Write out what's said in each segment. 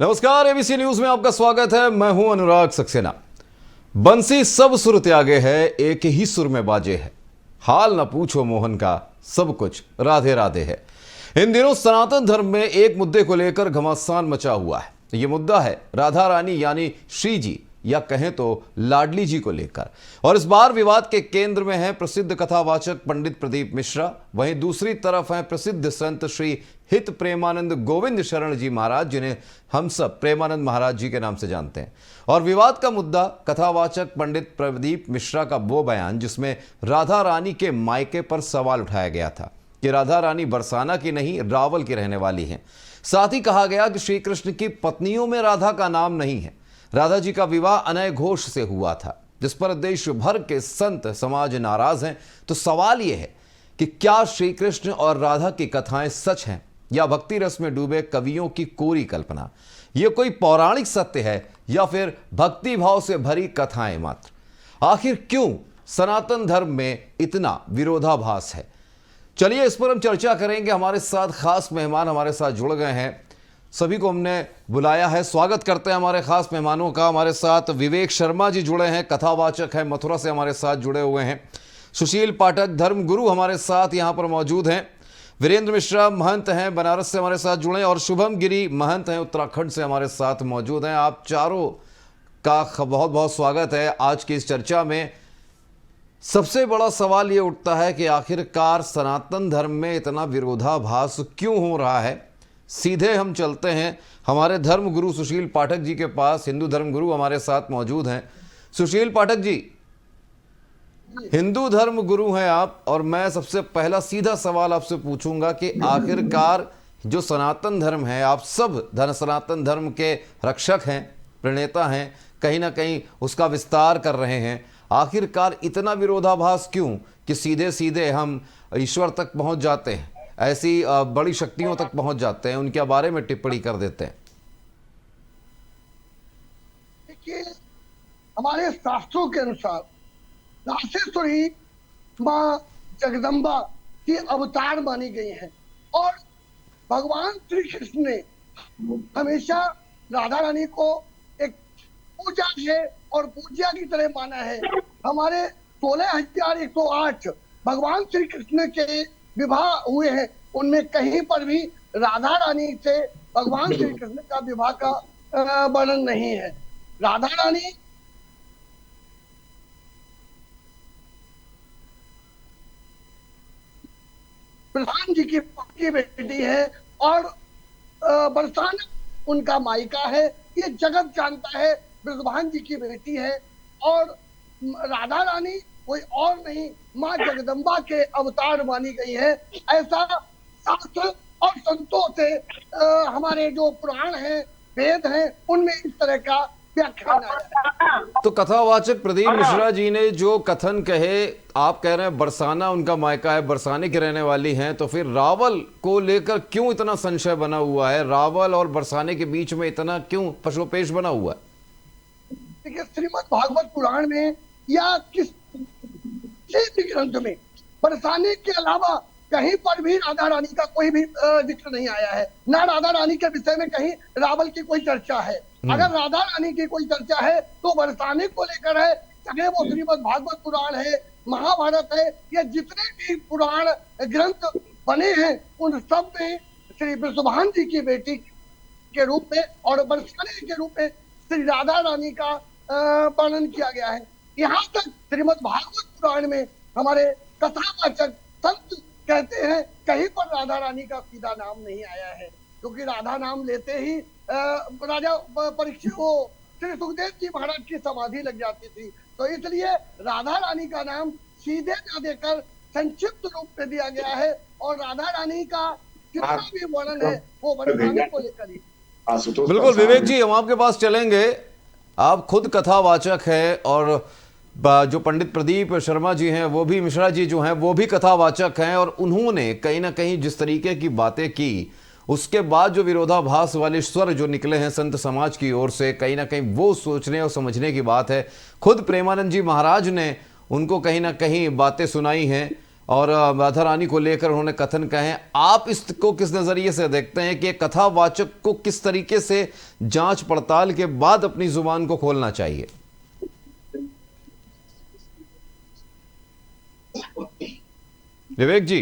नमस्कार, ABC news में आपका स्वागत है। मैं हूं अनुराग सक्सेना। बंसी सब सुर त्यागे है, एक ही सुर में बाजे है। हाल न पूछो मोहन का, सब कुछ राधे राधे है। इन दिनों सनातन धर्म में एक मुद्दे को लेकर घमासान मचा हुआ है। यह मुद्दा है राधा रानी यानी श्री जी, या कहें तो लाडली जी को लेकर। और इस बार विवाद के केंद्र में है प्रसिद्ध कथावाचक पंडित प्रदीप मिश्रा। वहीं दूसरी तरफ है प्रसिद्ध संत श्री हित प्रेमानंद गोविंद शरण जी महाराज, जिन्हें हम सब प्रेमानंद महाराज जी के नाम से जानते हैं। और विवाद का मुद्दा कथावाचक पंडित प्रदीप मिश्रा का वो बयान जिसमें राधा रानी के मायके पर सवाल उठाया गया था कि राधा रानी बरसाना की नहीं, रावल की रहने वाली हैं। साथ ही कहा गया कि श्री कृष्ण की पत्नियों में राधा का नाम नहीं है। राधा जी का विवाह अनय घोष से हुआ था, जिस पर देश भर के संत समाज नाराज हैं। तो सवाल यह है कि क्या श्री कृष्ण और राधा की कथाएं सच हैं या भक्ति रस में डूबे कवियों की कोरी कल्पना? यह कोई पौराणिक सत्य है या फिर भक्ति भाव से भरी कथाएं मात्र? आखिर क्यों सनातन धर्म में इतना विरोधाभास है? चलिए इस पर हम चर्चा करेंगे। हमारे साथ खास मेहमान हमारे साथ जुड़ गए हैं, सभी को हमने बुलाया है। स्वागत करते हैं हमारे खास मेहमानों का। हमारे साथ विवेक शर्मा जी जुड़े हैं, कथावाचक हैं, मथुरा से हमारे साथ जुड़े हुए हैं। सुशील पाठक धर्म गुरु हमारे साथ यहाँ पर मौजूद हैं। वीरेंद्र मिश्रा महंत हैं, बनारस से हमारे साथ जुड़े हैं। और शुभम गिरी महंत हैं, उत्तराखंड से हमारे साथ मौजूद हैं। आप चारों का बहुत बहुत स्वागत है आज की इस चर्चा में। सबसे बड़ा सवाल ये उठता है कि आखिरकार सनातन धर्म में इतना विरोधाभास क्यों हो रहा है। सीधे हम चलते हैं हमारे धर्म गुरु सुशील पाठक जी के पास। हिंदू धर्म गुरु हमारे साथ मौजूद हैं। सुशील पाठक जी, हिंदू धर्म गुरु हैं आप, और मैं सबसे पहला सीधा सवाल आपसे पूछूंगा कि आखिरकार जो सनातन धर्म है, आप सब सनातन धर्म के रक्षक हैं, प्रणेता हैं, कहीं ना कहीं उसका विस्तार कर रहे हैं। आखिरकार इतना विरोधाभास क्यों कि सीधे सीधे हम ईश्वर तक पहुंच जाते हैं, ऐसी बड़ी शक्तियों तक पहुंच जाते हैं, उनके बारे में टिप्पणी कर देते हैं? देखिए, हमारे शास्त्रों के अनुसार राशेश्वरी माँ जगदम्बा की अवतार मानी गई हैं और भगवान श्री कृष्ण ने हमेशा राधा रानी को एक पूजा है और पूजा की तरह माना है। हमारे 16,108 भगवान श्री कृष्ण के विवाह हुए हैं, उनमें कहीं पर भी राधा रानी से भगवान श्री कृष्ण का विवाह का वर्णन नहीं है। राधा रानी प्रधान जी की बेटी है और बरसाना उनका मायका है। ये जगत जानता है, ब्रजभान जी की बेटी है। और राधा रानी कोई और नहीं, माँ जगदम्बा के अवतार मानी गई है। ऐसा शास्त्र और संतों से हमारे जो पुराण हैं, वेद हैं, उनमें इस तरह का व्याख्यान आया है। तो कथावाचक प्रदीप मिश्रा जी ने जो कथन कहे, आप कह रहे हैं बरसाना उनका मायका है, बरसाने की रहने वाली हैं, तो फिर रावल को लेकर क्यों इतना संशय बना हुआ है? रावल और बरसाने के बीच में इतना क्यों पशुपेश बना हुआ है? देखिए, श्रीमद् भागवत पुराण में या किसी भी ग्रंथ में बरसाने के अलावा कहीं पर भी राधा रानी का कोई भी जिक्र नहीं आया है। ना राधा रानी के विषय में कहीं रावल की कोई चर्चा है। अगर राधा रानी की कोई चर्चा है तो बरसाने को लेकर है। चाहे वो श्रीमद् भागवत पुराण है, महाभारत है, या जितने भी पुराण ग्रंथ बने हैं, उन सब में श्री वृषभान जी की बेटी के रूप में और बरसाने के रूप में श्री राधा रानी का वर्णन किया गया है। यहाँ तक श्रीमद् भागवत पुराण में हमारे कथावाचक संत कहते हैं कहीं पर राधा रानी का सीधा नाम नहीं आया है, क्योंकि राधा नाम लेते ही राजा परीक्षित को श्री सुखदेव जी महाराज की समाधि लग जाती थी। तो इसलिए राधा रानी का नाम सीधे न देकर संक्षिप्त रूप में दिया गया है और राधा रानी का जितना भी वर्णन है वो बरसाने को लेकर ही। बिल्कुल विवेक जी, हम आपके पास चलेंगे। आप खुद कथावाचक हैं और जो पंडित प्रदीप शर्मा जी हैं, वो भी मिश्रा जी जो हैं वो भी कथावाचक हैं, और उन्होंने कहीं ना कहीं जिस तरीके की बातें की, उसके बाद जो विरोधाभास वाले स्वर जो निकले हैं संत समाज की ओर से, कहीं ना कहीं वो सोचने और समझने की बात है। खुद प्रेमानंद जी महाराज ने उनको कहीं ना कहीं बातें सुनाई हैं और राधा रानी को लेकर उन्होंने कथन कहे। आप इसको किस नज़रिए से देखते हैं कि कथावाचक को किस तरीके से जांच पड़ताल के बाद अपनी जुबान को खोलना चाहिए? विवेक जी।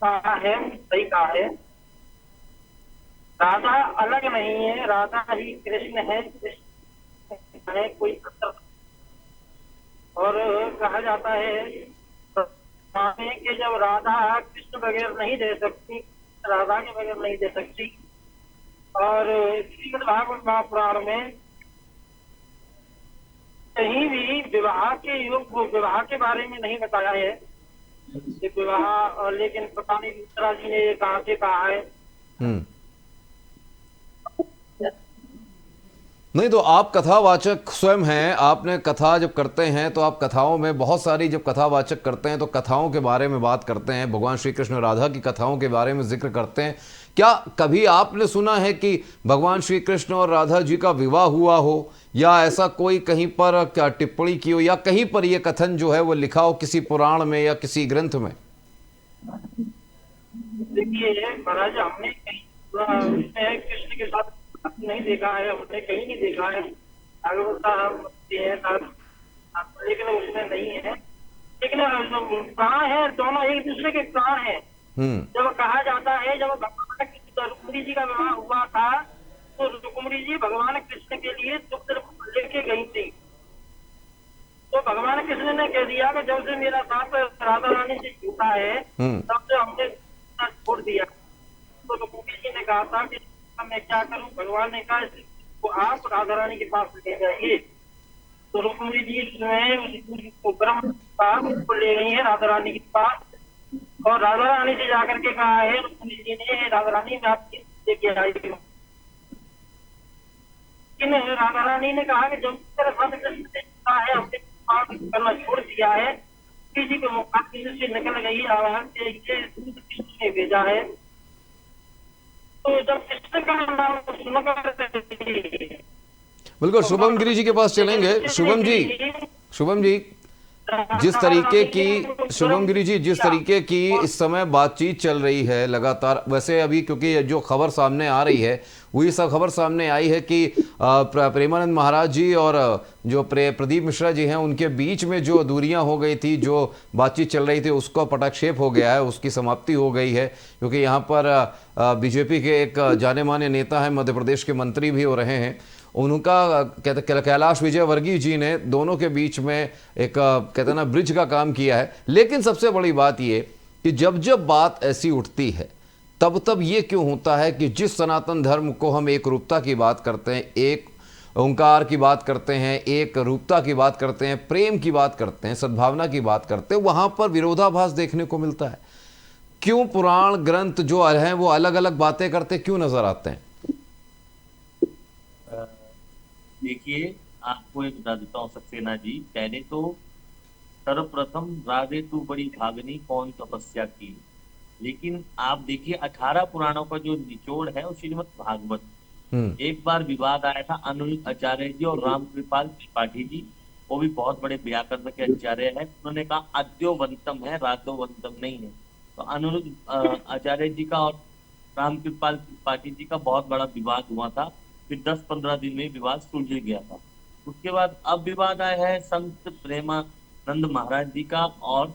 कहा है, सही कहा है। राधा अलग नहीं है, राधा ही कृष्ण है, कृष्ण है कोई अंतर। और कहा जाता है कि जब राधा कृष्ण बगैर नहीं दे सकती, राधा के बगैर नहीं दे सकती। और श्रीमद् भागवत महापुराण में कहीं भी विवाह के योग विवाह के बारे में नहीं बताया है कि विवाह, लेकिन पता नहीं मिश्रा जी ने ये कहाँ से कहा है। नहीं तो आप कथावाचक स्वयं हैं, आपने कथा जब करते हैं तो आप कथाओं में बहुत सारी, जब कथावाचक करते हैं तो कथाओं के बारे में बात करते हैं, भगवान श्री कृष्ण राधा की कथाओं के बारे में जिक्र करते हैं। क्या कभी आपने सुना है कि भगवान श्री कृष्ण और राधा जी का विवाह हुआ हो, या ऐसा कोई कहीं पर क्या टिप्पणी की हो, या कहीं पर यह कथन जो है वो लिखा हो किसी पुराण में या किसी ग्रंथ में? देखिए महाराज, हमने कहीं कृष्ण के साथ नहीं देखा है, हमने कहीं नहीं देखा है। लेकिन उसमें नहीं है। लेकिन प्राण है, दोनों एक दूसरे के प्राण है। जब कहा जाता है, जब भगवान रुक्मिणी जी का विवाह हुआ था तो रुक्मिणी जी भगवान कृष्ण के लिए दुग्ध लेके गई थी। तो भगवान कृष्ण ने कह दिया कि जब से मेरा साथ राधा रानी से छूटा है तब से हमने छोड़ दिया। तो रुक्मिणी जी ने कहा था कि मैं क्या करूं। भगवान ने कहा तो आप राधा रानी के पास ले जाइए। तो रुक्मिणी जी को ब्रह्म ले गई है राधा रानी के पास, और राधा रानी से जाकर के कहा है रुक्मिणी जी ने, राधा रानी मैं आपकी लेके आई हूँ। लेकिन राधा रानी ने कहा कि जब तेरा साथ है हमने पाप करना छोड़ दिया है, किसी के मुखाग्नि से निकल गई आवाज से कृष्ण ने भेजा है। तो जब कृष्ण का नाम सुनकर, बिल्कुल शुभम गिरी जी के पास चलेंगे। शुभम जी, जिस तरीके की, शुभम गिरी जी, जिस तरीके की इस समय बातचीत चल रही है लगातार, वैसे अभी क्योंकि जो खबर सामने आ रही है वही सब खबर सामने आई है कि प्रेमानंद महाराज जी और जो प्रदीप मिश्रा जी हैं उनके बीच में जो दूरियां हो गई थी, जो बातचीत चल रही थी, उसका पटाक्षेप हो गया है, उसकी समाप्ति हो गई है। क्योंकि यहाँ पर बीजेपी के एक जाने माने नेता हैं, मध्य प्रदेश के मंत्री भी हो रहे हैं, उनका कैलाश विजयवर्गीय जी ने दोनों के बीच में एक कहते ना ब्रिज का काम किया है। लेकिन सबसे बड़ी बात ये कि जब जब बात ऐसी उठती है तब तब ये क्यों होता है कि जिस सनातन धर्म को हम एक रूपता की बात करते हैं, एक ओंकार की बात करते हैं, एक रूपता की बात करते हैं, प्रेम की बात करते हैं, सद्भावना की बात करते हैं, वहाँ पर विरोधाभास देखने को मिलता है। क्यों पुराण ग्रंथ जो हैं वो अलग अलग बातें करते क्यों नजर आते हैं? देखिए, आपको एक बता देता हूँ सक्सेना जी। पहले तो सर्वप्रथम राधे तू बड़ी भागनी कौन तपस्या की। लेकिन आप देखिए 18 पुराणों का जो निचोड़ है वो श्रीमद् भागवत। एक बार विवाद आया था अनुरुद्ध आचार्य जी और रामकृपाल त्रिपाठी जी, वो भी बहुत बड़े व्याकरण के आचार्य है। उन्होंने कहा अद्योवंतम है, राधोवंतम नहीं है। तो अनुरुद्ध आचार्य जी का और रामकृपाल त्रिपाठी जी का बहुत बड़ा विवाद हुआ था। फिर 10-15 दिन में विवाद सुलझ गया था। उसके बाद अब विवाद आया है संत प्रेमानंद महाराज जी का और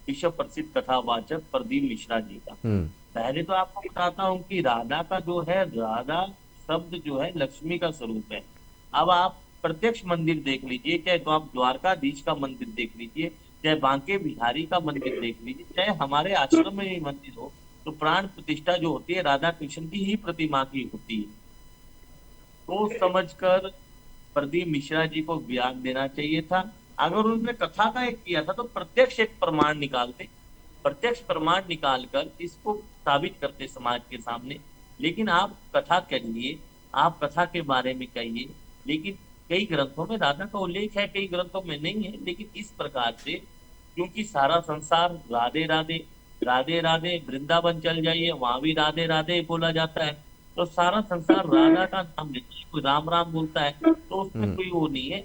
विश्व प्रसिद्ध कथावाचक प्रदीप मिश्रा जी का। पहले तो आपको बताता हूँ कि राधा का जो है, राधा शब्द जो है लक्ष्मी का स्वरूप है। अब आप प्रत्यक्ष मंदिर देख लीजिए, चाहे तो आप द्वारकाधीश का मंदिर देख लीजिए, चाहे बांके बिहारी का मंदिर देख लीजिए, चाहे हमारे आश्रम में ही मंदिर हो, तो प्राण प्रतिष्ठा जो होती है राधा कृष्ण की ही प्रतिमा की होती है। तो समझकर प्रदीप मिश्रा जी को बयान देना चाहिए था। अगर उन्होंने कथा का एक किया था तो प्रत्यक्ष एक प्रमाण निकालते, प्रत्यक्ष प्रमाण निकालकर इसको साबित करते समाज के सामने। लेकिन आप कथा कहिए, आप कथा के बारे में कहिए, लेकिन कई ग्रंथों में राधा का उल्लेख है, कई ग्रंथों में नहीं है। लेकिन इस प्रकार से, क्योंकि सारा संसार राधे राधे राधे राधे, वृंदावन चल जाइए वहां भी राधे राधे बोला जाता है, तो सारा संसार राधा का नाम लेता है, कोई राम राम बोलता है, तो उसमें कोई वो नहीं है।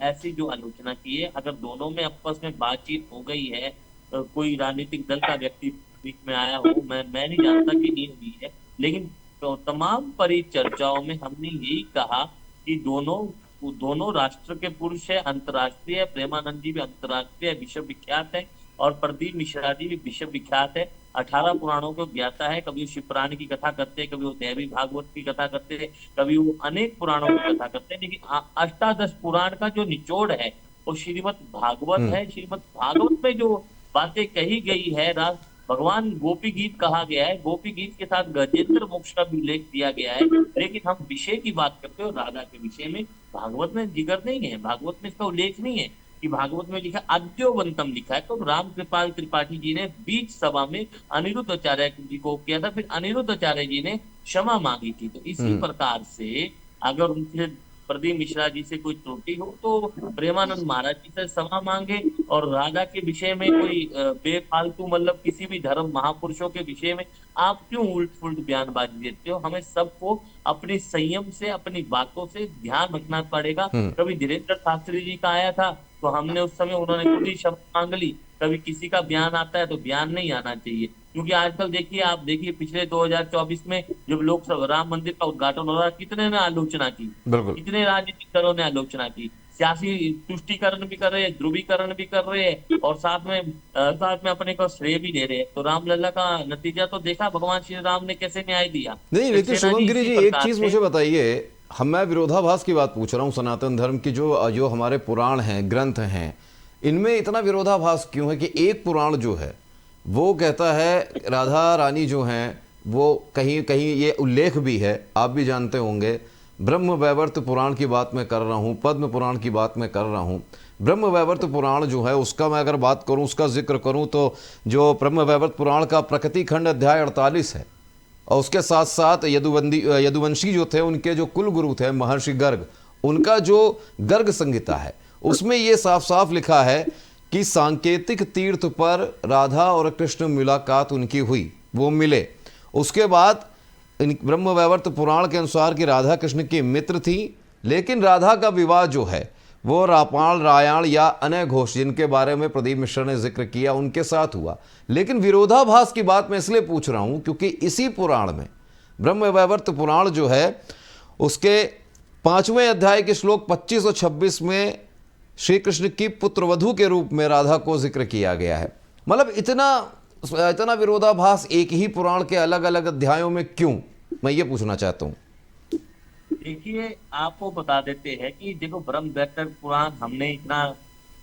ऐसी जो आलोचना की है, अगर दोनों में आपस में बातचीत हो गई है, कोई राजनीतिक दल का व्यक्ति बीच में आया हो, मैं नहीं जानता कि नहीं हुई है, लेकिन तो तमाम परिचर्चाओं में हमने यही कहा कि दोनों राष्ट्र के पुरुष है, अंतर्राष्ट्रीय। प्रेमानंद जी भी अंतर्राष्ट्रीय विश्व विख्यात है, और प्रदीप मिश्रा जी भी विश्व विख्यात है। 18 पुराणों को ज्ञाता है, कभी वो शिवपुराण की कथा करते हैं, कभी वो देवी भागवत की कथा करते हैं, कभी वो अनेक पुराणों की कथा करते हैं, लेकिन अष्टादश पुराण का जो निचोड़ है वो श्रीमद् भागवत है। श्रीमद् भागवत में जो बातें कही गई है, भगवान गोपी गीत कहा गया है, गोपी गीत के साथ गजेंद्र मोक्ष का भी उल्लेख दिया गया है, लेकिन हम विषय की बात करते हो राधा के विषय में। भागवत में जिक्र नहीं है, भागवत में इसका उल्लेख नहीं है कि भागवत में लिखा अद्योवंतम लिखा है। तो राम कृपाल त्रिपाठी जी ने बीच सभा में अनिरुद्ध आचार्य जी को किया था, फिर अनिरुद्ध आचार्य जी ने क्षमा मांगी थी। तो इसी प्रकार से अगर उनसे प्रदीप मिश्रा जी से कोई त्रुटि हो तो प्रेमानंद महाराज जी से क्षमा मांगे, और राधा के विषय में कोई बेफालतू मतलब किसी भी धर्म महापुरुषों के विषय में आप क्यों उल्ट पुल्ट बयानबाजी देते हो। हमें सबको अपने संयम से, अपनी बातों से ध्यान रखना पड़ेगा। कभी धीरेन्द्र शास्त्री जी का आया था तो हमने उस समय, उन्होंने खुद ही क्षमा मांग ली। कभी किसी का बयान आता है तो बयान नहीं आना चाहिए, क्योंकि आजकल देखिए, आप देखिए पिछले 2024 में जब लोकसभा राम मंदिर का उद्घाटन हो रहा, कितने ने आलोचना की, कितने राजनीतिक दलों ने आलोचना की, सियासी तुष्टीकरण भी कर रहे हैं, ध्रुवीकरण भी कर रहे हैं, और साथ में अपने को श्रेय भी दे रहे हैं। तो रामलला का नतीजा तो देखा, भगवान श्री राम ने कैसे न्याय दिया। नहीं, लेकिन शुभंगिरी जी एक चीज मुझे बताइए, मैं विरोधाभास की बात पूछ रहा हूँ। सनातन धर्म की जो हमारे पुराण हैं, ग्रंथ हैं, इनमें इतना विरोधाभास क्यों है कि एक पुराण जो है वो कहता है राधा रानी जो हैं वो कहीं कहीं ये उल्लेख भी है, आप भी जानते होंगे, ब्रह्म वैवर्त पुराण की बात मैं कर रहा हूँ, पद्म पुराण की बात मैं कर रहा हूँ। ब्रह्म वैवर्त पुराण जो है उसका मैं अगर बात करूँ, उसका जिक्र करूँ, तो जो ब्रह्म वैवर्त पुराण का प्रकृति खंड अध्याय 48 है, और उसके साथ साथ यदुवंशी जो थे, उनके जो कुल गुरु थे महर्षि गर्ग, उनका जो गर्ग संहिता है उसमें ये साफ साफ लिखा है कि सांकेतिक तीर्थ पर राधा और कृष्ण मुलाकात उनकी हुई, वो मिले। उसके बाद ब्रह्म वैवर्त पुराण के अनुसार कि राधा कृष्ण की मित्र थी, लेकिन राधा का विवाह जो है वो रापाल, रायाण या अनय घोष, जिनके बारे में प्रदीप मिश्रा ने जिक्र किया, उनके साथ हुआ। लेकिन विरोधाभास की बात मैं इसलिए पूछ रहा हूं क्योंकि इसी पुराण में, ब्रह्म वैवर्त पुराण जो है, उसके 5वें अध्याय के श्लोक 25 और 26 में श्री कृष्ण की पुत्रवधू के रूप में राधा को जिक्र किया गया है। मतलब इतना विरोधाभास एक ही पुराण के अलग अलग अध्यायों में क्यों, मैं ये पूछना चाहता हूँ। देखिए, आपको बता देते हैं कि देखो, ब्रह्म वैवर्त पुराण हमने इतना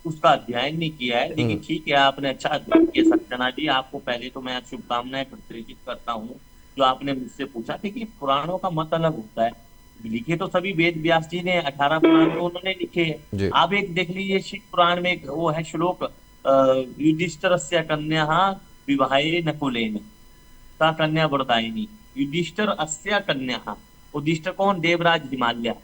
उसका अध्ययन नहीं किया है, लेकिन ठीक है, आपने अच्छा अध्ययन किया सक्सेना जी। आपको पहले तो मैं शुभकामनाएं प्रेषित करता हूँ। जो आपने मुझसे पूछा था कि पुराणों का मत अलग होता है, लिखे तो सभी वेद व्यास जी ने 18 पुराण तो उन्होंने लिखे हैं। आप एक देख लीजिए, शिव पुराण में वो है श्लोक, युधिष्ठिरस्य कन्या विवाहे नकुलेन सा कन्या वरदायिनी। युधिष्ठिर अस्य कन्या, युधिष्ठिर कौन? देवराज हिमालय।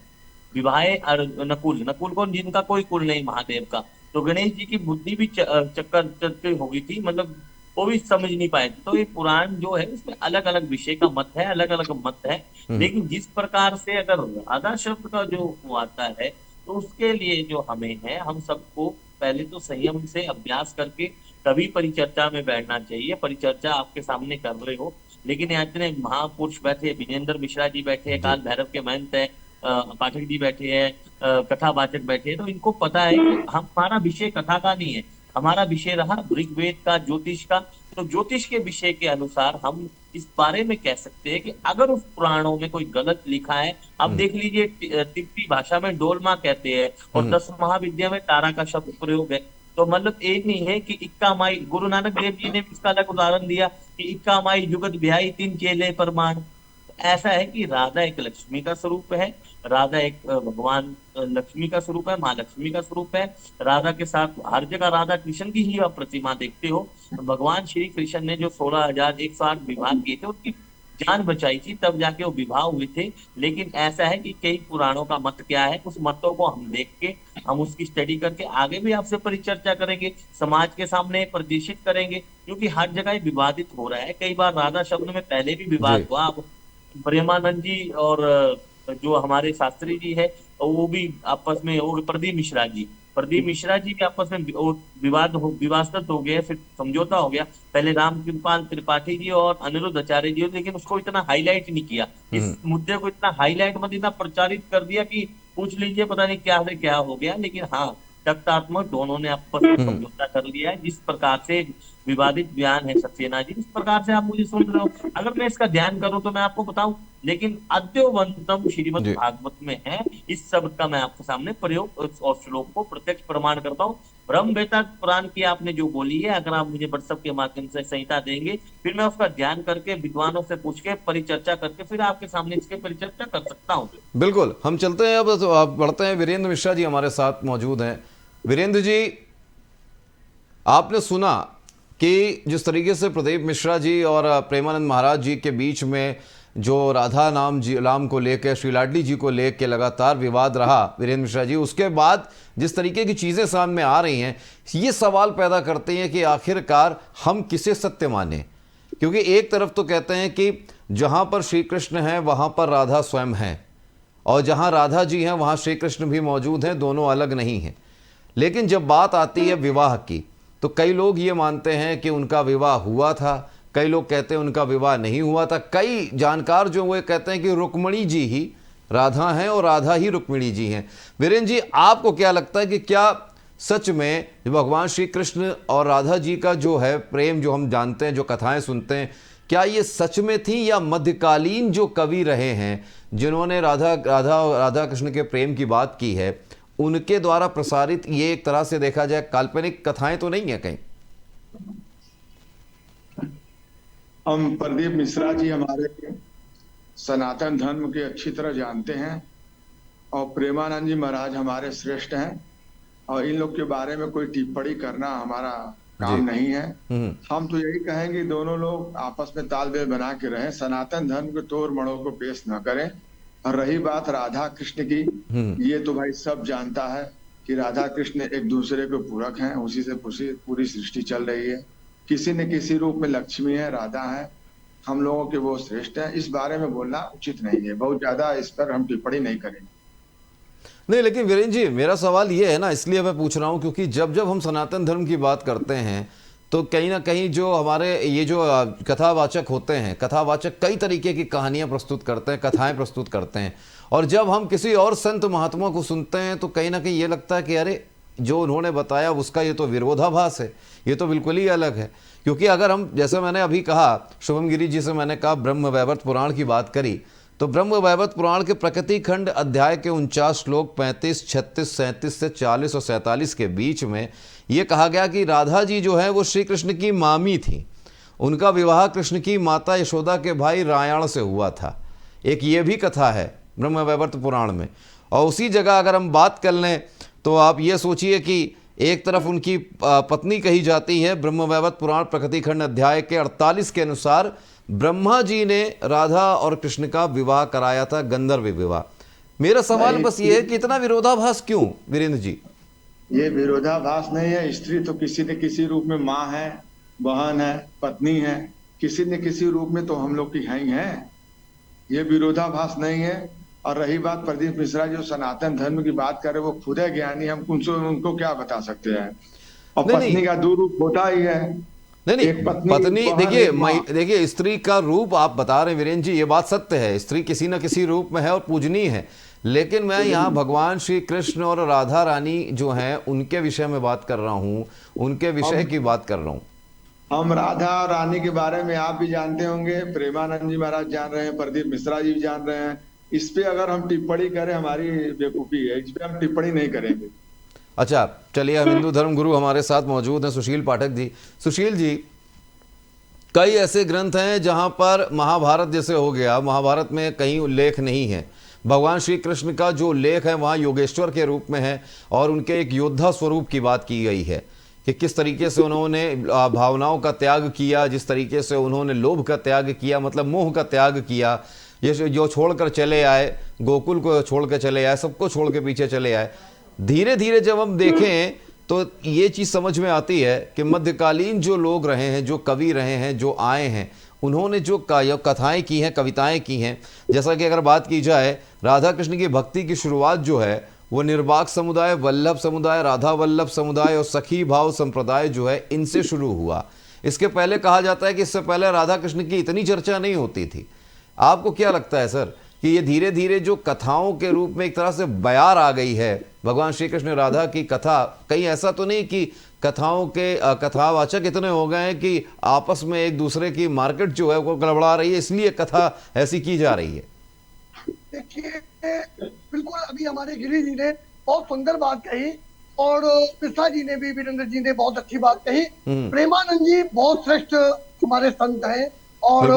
विवाहे नकुल, नकुल कौन? जिनका कोई कुल नहीं महादेव का। तो गणेश जी की बुद्धि भी चक्कर हो गई थी, मतलब वो भी समझ नहीं पाए थे। तो ये पुराण जो है इसमें अलग अलग विषय का मत है, अलग अलग मत है। लेकिन जिस प्रकार से अगर राधा शब्द का जो आता है, तो उसके लिए जो हमें है, हम सबको पहले तो संयम से अभ्यास करके कभी परिचर्चा में बैठना चाहिए। परिचर्चा आपके सामने कर रहे हो, लेकिन यहाँ इतने महापुरुष बैठे, विजेंद्र मिश्रा जी बैठे हैं, काल भैरव के महंत है, पाठक जी बैठे हैं, कथावाचक बैठे हैं, तो इनको पता है कि हमारा विषय कथा का नहीं है, हमारा विषय रहा ऋग्वेद का, ज्योतिष का। तो ज्योतिष के विषय के अनुसार हम इस बारे में कह सकते हैं कि अगर उस पुराणों में कोई गलत लिखा है, अब देख लीजिए तिब्बती भाषा में डोलमा कहते हैं, और 10 महाविद्या में तारा का शब्द प्रयोग है। तो मतलब एक नहीं है कि इक्का माई, गुरु नानक देव जी ने इसका अलग उदाहरण दिया कि इक्का माई जुगत बिहाई 3 चेले परमाण। ऐसा है कि राधा एक लक्ष्मी का स्वरूप है, राधा एक भगवान लक्ष्मी का स्वरूप है, माँ लक्ष्मी का स्वरूप है। राधा के साथ हर जगह राधा कृष्ण की ही आप प्रतिमा देखते हो। भगवान श्री कृष्ण ने जो 16,108 विवाह किए थे, उनकी जान बचाई थी, तब जाके वो विवाह हुए थे। लेकिन ऐसा है कि कई पुराणों का मत क्या है, उस मतों को हम देख के, हम उसकी स्टडी करके आगे भी आपसे परिचर्चा करेंगे, समाज के सामने प्रदर्शित करेंगे, क्योंकि हर जगह विवादित हो रहा है। कई बार राधा शब्द में पहले भी विवाद हुआ। प्रेमानंद जी और जो हमारे शास्त्री जी है वो भी आपस में, वो प्रदीप मिश्रा जी भी आपस में विवादत हो गए, फिर समझौता हो गया। पहले रामकृपाल त्रिपाठी जी और अनिरुद्ध आचार्य जी, लेकिन उसको इतना हाईलाइट नहीं किया, इस मुद्दे को इतना हाईलाइट मत, इतना प्रचारित कर दिया कि पूछ लीजिए पता नहीं क्या से क्या हो गया। लेकिन हाँ, तख्तात्मक दोनों ने आपस में समझौता कर लिया है। जिस प्रकार से विवादित बयान है सक्सेना जी, इस प्रकार से आप मुझे सुन रहे हो, अगर मैं इसका ध्यान करूं तो मैं आपको बताऊं, लेकिन अद्योवंतम श्रीमद् जी। भागवत में है। इस शब्द का मैं आपके सामने प्रयोग और श्लोक को प्रत्यक्ष प्रमाण करता हूँ। ब्रह्म वेता पुराण की आपने जो बोली है, अगर आप मुझे व्हाट्सएप के माध्यम से संहिता देंगे, फिर मैं उसका ध्यान करके विद्वानों से पूछ के परिचर्चा करके फिर आपके सामने इसके परिचर्चा कर सकता हूँ। बिल्कुल, हम चलते हैं अब, तो आप बढ़ते हैं। वीरेंद्र मिश्रा जी हमारे साथ मौजूद हैं। वीरेंद्र जी, आपने सुना कि जिस तरीके से प्रदीप मिश्रा जी और प्रेमानंद महाराज जी के बीच में जो राधा नाम को लेकर, श्री लाडली जी को लेकर लगातार विवाद रहा, वीरेंद्र मिश्रा जी, उसके बाद जिस तरीके की चीज़ें सामने आ रही हैं, ये सवाल पैदा करते हैं कि आखिरकार हम किसे सत्य माने। क्योंकि एक तरफ तो कहते हैं कि जहाँ पर श्री कृष्ण हैं वहाँ पर राधा स्वयं हैं, और जहाँ राधा जी हैं वहाँ श्री कृष्ण भी मौजूद हैं, दोनों अलग नहीं हैं। लेकिन जब बात आती है विवाह की, तो कई लोग ये मानते हैं कि उनका विवाह हुआ था, कई लोग कहते हैं उनका विवाह नहीं हुआ था, कई जानकार जो वो कहते हैं कि रुक्मिणी जी ही राधा हैं और राधा ही रुक्मिणी जी हैं। वीरेंद्र जी, आपको क्या लगता है कि क्या सच में भगवान श्री कृष्ण और राधा जी का जो है प्रेम, जो हम जानते हैं, जो कथाएं सुनते हैं, क्या ये सच में थी, या मध्यकालीन जो कवि रहे हैं जिन्होंने राधा कृष्ण के प्रेम की बात की है, उनके द्वारा प्रसारित ये एक तरह से देखा जाए काल्पनिक कथाएं तो नहीं है कहीं? हम प्रदीप मिश्रा जी हमारे सनातन धर्म के अच्छी तरह जानते हैं, और प्रेमानंद जी महाराज हमारे श्रेष्ठ हैं, और इन लोग के बारे में कोई टिप्पणी करना हमारा काम नहीं है। हम तो यही कहेंगे दोनों लोग आपस में तालमेल बना के रहें, सनातन धर्म के तोड़ मड़ों को पेश न करें। और रही बात राधा कृष्ण की, ये तो भाई सब जानता है कि राधा कृष्ण एक दूसरे के पूरक हैं, उसी से पूरी सृष्टि चल रही है। किसी न किसी रूप में लक्ष्मी है, राधा है, हम लोगों के वो श्रेष्ठ है। इस बारे में बोलना उचित नहीं है, बहुत ज्यादा इस पर हम टिप्पणी नहीं करेंगे। नहीं, लेकिन वीरेंद्र जी, मेरा सवाल ये है ना, इसलिए मैं पूछ रहा हूँ क्योंकि जब हम सनातन धर्म की बात करते हैं तो कहीं ना कहीं जो हमारे ये जो कथावाचक होते हैं, कथावाचक कई तरीके की कहानियाँ प्रस्तुत करते हैं, कथाएं प्रस्तुत करते हैं, और जब हम किसी और संत महात्मा को सुनते हैं तो कहीं ना कहीं ये लगता है कि अरे जो उन्होंने बताया उसका ये तो विरोधाभास है, ये तो बिल्कुल ही अलग है। क्योंकि अगर हम, जैसे मैंने अभी कहा, शुभम गिरी जी से मैंने कहा ब्रह्म वैवर्त पुराण की बात करी, तो ब्रह्म वैवर्त पुराण के प्रकृति खंड अध्याय के 49 श्लोक 35, 36, 37 से 40 और 47 के बीच में ये कहा गया कि राधा जी जो है वो श्री कृष्ण की मामी थी, उनका विवाह कृष्ण की माता यशोदा के भाई रायण से हुआ था। एक ये भी कथा है ब्रह्म वैवर्त पुराण में। और उसी जगह अगर हम बात कर लें तो आप ये सोचिए कि एक तरफ उनकी पत्नी कही जाती है, ब्रह्म वैवर्त पुराण प्रकृति खंड अध्याय के 48 के अनुसार ब्रह्मा जी ने राधा और कृष्ण का विवाह कराया था, गंधर्व विवाह। मेरा सवाल बस ये है कि इतना विरोधाभास क्यों वीरेंद्र जी? ये विरोधाभास नहीं है, स्त्री तो किसी न किसी रूप में माँ है, बहन है, पत्नी है, किसी न किसी रूप में तो हम लोग की है ही है, ये विरोधाभास नहीं है। और रही बात प्रदीप मिश्रा जो सनातन धर्म की बात कर रहे, वो खुद है ज्ञानी, हम उनको क्या बता सकते हैं। और पत्नी का दो रूप होता ही है। नहीं, पत्नी देखिए स्त्री का रूप आप बता रहे हैं वीरेंद्र जी, ये बात सत्य है, स्त्री किसी न किसी रूप में है और पूजनीय है। लेकिन मैं यहाँ भगवान श्री कृष्ण और राधा रानी जो हैं उनके विषय में बात कर रहा हूँ, उनके विषय की बात कर रहा हूँ। हम राधा और रानी के बारे में आप भी जानते होंगे, प्रेमानंद जी महाराज जान रहे हैं, प्रदीप मिश्रा जी भी जान रहे हैं। इस पे अगर हम टिप्पणी करें हमारी बेवकूफी है, इस पे हम टिप्पणी नहीं करेंगे। अच्छा, चलिए, हम हिंदू धर्म गुरु हमारे साथ मौजूद हैं सुशील पाठक जी। सुशील जी, कई ऐसे ग्रंथ हैं जहां पर महाभारत जैसे हो गया, महाभारत में कहीं उल्लेख नहीं है, भगवान श्री कृष्ण का जो उल्लेख है वहाँ योगेश्वर के रूप में है, और उनके एक योद्धा स्वरूप की बात की गई है कि किस तरीके से उन्होंने भावनाओं का त्याग किया, जिस तरीके से उन्होंने लोभ का त्याग किया, मतलब मोह का त्याग किया, ये जो छोड़कर चले आए, गोकुल को छोड़ कर चले आए, सबको छोड़ के पीछे चले आए। धीरे धीरे जब हम देखें तो ये चीज़ समझ में आती है कि मध्यकालीन जो लोग रहे हैं, जो कवि रहे हैं, जो आए हैं, उन्होंने जो कथाएं की हैं, कविताएं की हैं, जैसा कि अगर बात की जाए राधा कृष्ण की भक्ति की शुरुआत जो है वो निर्बाक समुदाय, वल्लभ समुदाय, राधा वल्लभ समुदाय और सखी भाव संप्रदाय जो है इनसे शुरू हुआ। इसके पहले कहा जाता है कि इससे पहले राधा कृष्ण की इतनी चर्चा नहीं होती थी। आपको क्या लगता है सर कि ये धीरे धीरे जो कथाओं के रूप में एक तरह से बयार आ गई है भगवान श्री कृष्ण राधा की कथा, कहीं ऐसा तो नहीं कि कथाओं के कथावाचक इतने हो गए हैं कि आपस में एक दूसरे की मार्केट जो है वो गड़बड़ा रही है, इसलिए कथा ऐसी की जा रही है? देखिए, बिल्कुल अभी हमारे गिरी जी ने बहुत सुंदर बात कही और मिश्रा जी ने भी, वीरेंद्र जी ने बहुत अच्छी बात कही। प्रेमानंद जी बहुत श्रेष्ठ हमारे संत हैं और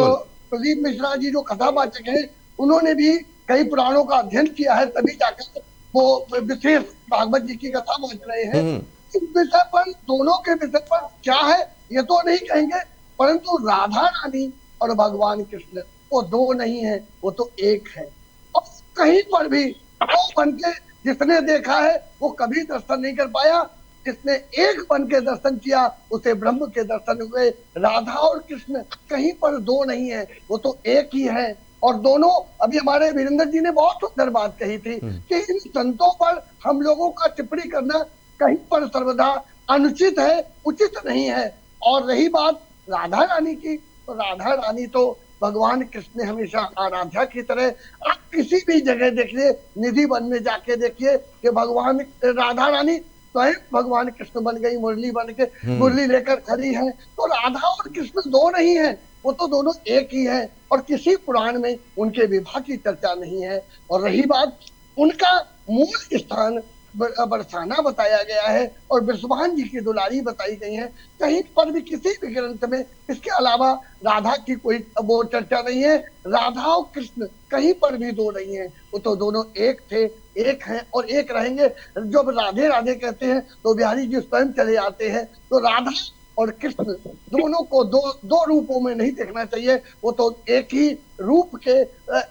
प्रदीप मिश्रा जी जो कथावाचक हैं उन्होंने भी कई पुराणों का अध्ययन किया है, तभी जाकर वो विशेष भागवत जी की कथा बांट रहे हैं। इस विषय पर, दोनों के विषय पर क्या है ये तो नहीं कहेंगे, परंतु राधा रानी और भगवान कृष्ण वो दो नहीं है, वो तो एक है। और कहीं पर भी दो बन के जिसने देखा है वो कभी दर्शन नहीं कर पाया, जिसने एक बन के दर्शन किया उसे ब्रह्म के दर्शन हुए। राधा और कृष्ण कहीं पर दो नहीं है, वो तो एक ही है। और दोनों, अभी हमारे वीरेंद्र जी ने बहुत सुंदर बात कही थी कि इन संतों पर हम लोगों का टिप्पणी करना कहीं पर सर्वदा अनुचित है, उचित नहीं है। और रही बात राधा रानी की, तो राधा रानी तो भगवान कृष्ण हमेशा आराध्या की तरह, आप किसी भी जगह देखिए, निधि वन में जाके देखिए कि भगवान राधा रानी स्वयं भगवान कृष्ण बन गई, मुरली बन के मुरली लेकर खड़ी है। तो राधा और कृष्ण दो नहीं है, वो तो दोनों एक ही है और किसी पुराण में उनके विवाह की चर्चा नहीं है। और रही बात, उनका मूल स्थान बरसाना बताया गया है और बृषभान जी की दुलारी बताई गई है। कहीं पर भी किसी भी ग्रंथ में इसके अलावा राधा की कोई वो चर्चा नहीं है। राधा और कृष्ण कहीं पर भी दो नहीं है, वो तो दोनों एक थे, एक हैं और एक रहेंगे। जब राधे राधे कहते हैं तो बिहारी जी स्वयं चले आते हैं। तो राधा और कृष्ण दोनों को दो रूपों में नहीं देखना चाहिए, वो तो एक ही रूप के,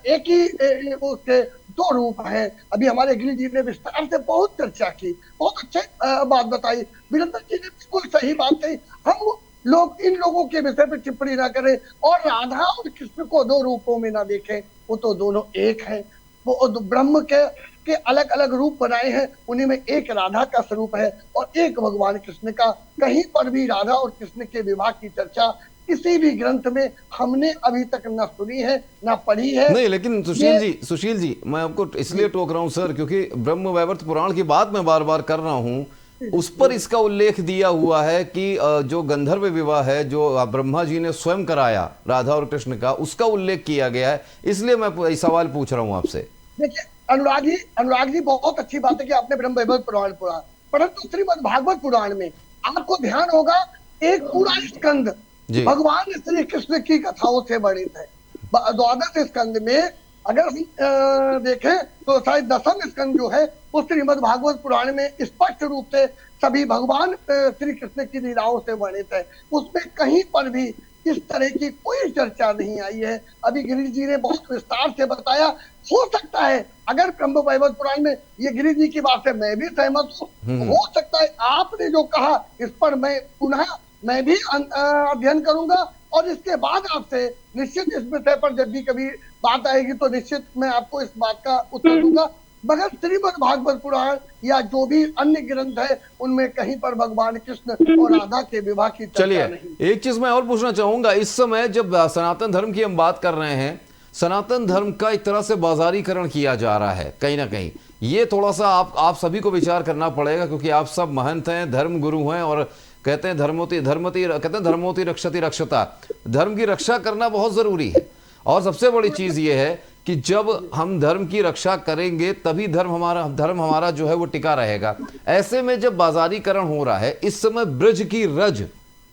एक ही उसके दो रूप हैं। अभी हमारे गिरी जी ने विस्तार से बहुत चर्चा की, बहुत अच्छे बात बताई। वीरेंद्र जी ने बिल्कुल सही बात कही। हम लोग इन लोगों के विषय पर टिप्पणी ना करें और राधा और कृष्ण को दो रूपों में ना देखें, वो तो दोनों एक हैं। वो ब्रह्म के अलग अलग रूप बनाए हैं, उन्हीं में एक राधा का स्वरूप है और एक भगवान कृष्ण का। कहीं पर भी राधा और कृष्ण के विवाह की चर्चा किसी भी ग्रंथ में हमने अभी तक न सुनी है, न पढ़ी है। नहीं, लेकिन सुशील जी मैं आपको इसलिए टोक रहा हूं सर, क्योंकि ब्रह्म वैवर्त पुराण की बात मैं बार बार कर रहा हूं, उस पर इसका उल्लेख दिया हुआ है कि जो गंधर्व विवाह है जो ब्रह्मा जी ने स्वयं कराया राधा और कृष्ण का, उसका उल्लेख किया गया है। इसलिए मैं सवाल पूछ रहा हूं आपसे। देखिए अनुराग जी बहुत अच्छी बात है कि आपने ब्रह्म वैवर्त पुराण पढ़ा, परंतु श्रीमद् भागवत पुराण में आपको ध्यान होगा एक पूरा स्कंद भगवान श्री कृष्ण की कथाओं से वर्णित है। 12 स्कंद में अगर हम देखें तो शायद 10वां स्कंद जो है वो श्रीमद् भागवत पुराण में स्पष्ट रूप से सभी भगवान श्री कृष्ण की लीलाओं से वर्णित है। उसमें कहीं पर भी इस तरह की कोई चर्चा नहीं आई है। अभी गिरीश जी ने बहुत विस्तार से बताया। हो सकता है अगर ब्रह्म वैवर्त पुराण में ये गिरीश जी की बात है, मैं भी सहमत हूँ। हो सकता है आपने जो कहा इस पर मैं भी अध्ययन करूंगा और इसके बाद आपसे निश्चित इस विषय पर जब भी कभी बात आएगी तो निश्चित मैं आपको इस बात का उत्तर दूंगा। मगर श्रीमद् भागवत पुराण या जो भी अन्य ग्रंथ है उनमें कहीं पर भगवान कृष्ण और राधा के विवाह की चर्चा नहीं। एक चीज मैं और पूछना चाहूंगा, इस समय जब सनातन धर्म की हम बात कर रहे हैं, सनातन धर्म का एक तरह से बाजारीकरण किया जा रहा है कहीं ना कहीं। ये थोड़ा सा आप सभी को विचार करना पड़ेगा, क्योंकि आप सब महंत हैं, धर्म गुरु हैं और कहते हैं धर्मोति रक्षति रक्षता, धर्म की रक्षा करना बहुत जरूरी है। और सबसे बड़ी चीज ये है कि जब हम धर्म की रक्षा करेंगे तभी धर्म हमारा जो है वो टिका रहेगा। ऐसे में जब बाजारीकरण हो रहा है, इस समय ब्रज की रज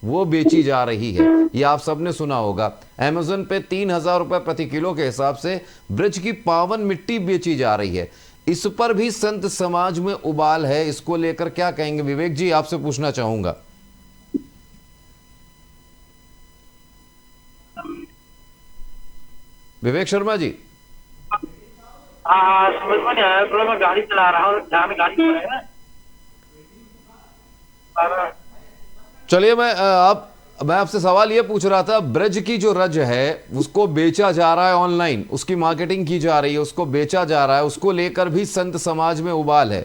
वो बेची जा रही है, ये आप सबने सुना होगा। अमेज़न पे 3000 रुपए प्रति किलो के हिसाब से ब्रज की पावन मिट्टी बेची जा रही है। इस पर भी संत समाज में उबाल है, इसको लेकर क्या कहेंगे? विवेक जी आपसे पूछना चाहूंगा। विवेक शर्मा जी। समझ में नहीं आया, थोड़ा मैं गाड़ी चला रहा हूँ, ध्यान गाड़ी पर है ना। सारा। चलिए मैं आपसे सवाल ये पूछ रहा था, ब्रज की जो रज है उसको बेचा जा रहा है ऑनलाइन, उसकी मार्केटिंग की जा रही है, उसको बेचा जा रहा है, उसको लेकर भी संत समाज में उबाल है।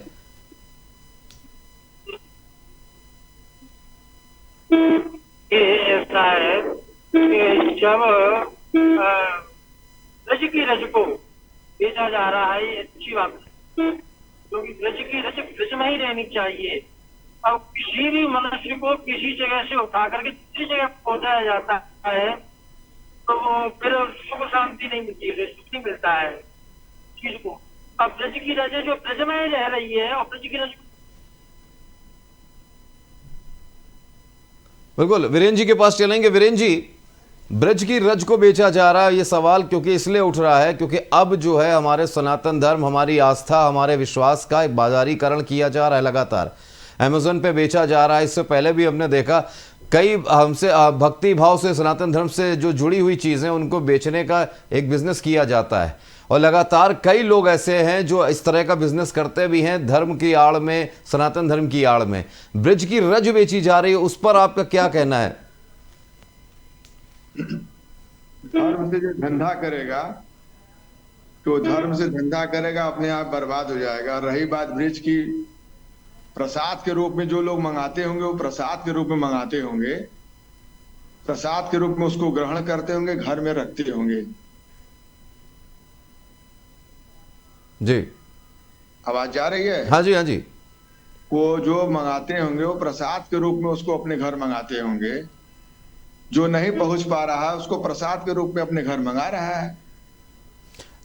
ये ऐसा है कि जब ब्रज की रज को बेचा जा रहा है, ये अच्छी बात है, क्योंकि ब्रज की रज ब्रज में ही रहनी चाहिए। अब किसी भी मनुष्य को किसी जगह से उठा करके दूसरी जगह पहुंचाया जाता है तो फिर सुख शांति नहीं मिलती है, सुख नहीं मिलता है चीज को। अब ब्रज की रज जो ब्रज में रह रही है और ब्रज की रज बिल्कुल, वीरेन जी के पास चलेंगे। वीरेन जी, ब्रज की रज को बेचा जा रहा है, ये सवाल क्योंकि इसलिए उठ रहा है क्योंकि अब जो है हमारे सनातन धर्म, हमारी आस्था, हमारे विश्वास का एक बाजारीकरण किया जा रहा है लगातार। अमेज़न पे बेचा जा रहा है। इससे पहले भी हमने देखा कई हमसे भक्ति भाव से सनातन धर्म से जो जुड़ी हुई चीज़ें उनको बेचने का एक बिजनेस किया जाता है, और लगातार कई लोग ऐसे हैं जो इस तरह का बिजनेस करते भी हैं धर्म की आड़ में, सनातन धर्म की आड़ में। ब्रज की रज बेची जा रही है, उस पर आपका क्या कहना है? धर्म से जो धंधा करेगा तो धर्म से धंधा करेगा अपने आप बर्बाद हो जाएगा। रही बात ब्रज की, प्रसाद के रूप में जो लोग मंगाते होंगे वो प्रसाद के रूप में मंगाते होंगे, प्रसाद के रूप में उसको ग्रहण करते होंगे, घर में रखते होंगे। जी, आवाज जा रही है? हाँ जी, हाँ जी। वो जो मंगाते होंगे वो प्रसाद के रूप में उसको अपने घर मंगाते होंगे। जो नहीं पहुंच पा रहा है उसको प्रसाद के रूप में अपने घर मंगा रहा है।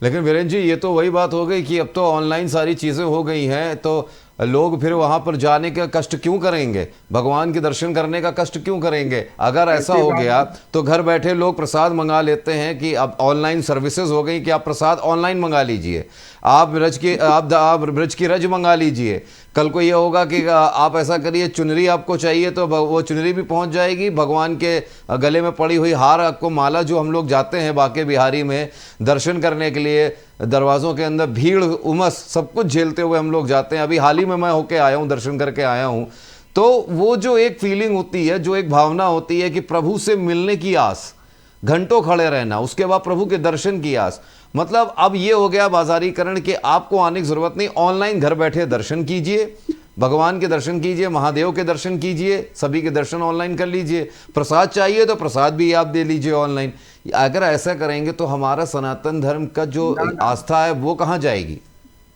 लेकिन वीरेन जी, ये तो वही बात हो गई कि अब तो ऑनलाइन सारी चीज़ें हो गई हैं, तो लोग फिर वहां पर जाने का कष्ट क्यों करेंगे, भगवान के दर्शन करने का कष्ट क्यों करेंगे? अगर ऐसा हो गया तो घर बैठे लोग प्रसाद मंगा लेते हैं कि अब ऑनलाइन सर्विसेज हो गई कि आप प्रसाद ऑनलाइन मंगा लीजिए, आप ब्रज की रज मंगा लीजिए। कल को ये होगा कि आप ऐसा करिए, चुनरी आपको चाहिए तो वो चुनरी भी पहुंच जाएगी, भगवान के गले में पड़ी हुई हार, आपको माला, जो हम लोग जाते हैं बाके बिहारी में दर्शन करने के लिए, दरवाज़ों के अंदर भीड़ उमस सब कुछ झेलते हुए हम लोग जाते हैं। अभी हाल ही में मैं होके आया हूँ, दर्शन करके आया हूँ, तो वो जो एक फीलिंग होती है, जो एक भावना होती है कि प्रभु से मिलने की आस, घंटों खड़े रहना, उसके बाद प्रभु के दर्शन की आस, मतलब अब ये हो गया बाजारीकरण कि आपको आने की जरूरत नहीं, ऑनलाइन घर बैठे दर्शन कीजिए, भगवान के दर्शन कीजिए, महादेव के दर्शन कीजिए, सभी के दर्शन ऑनलाइन कर लीजिए। प्रसाद चाहिए तो प्रसाद भी आप दे लीजिए ऑनलाइन। अगर ऐसा करेंगे तो हमारा सनातन धर्म का जो आस्था है वो कहाँ जाएगी?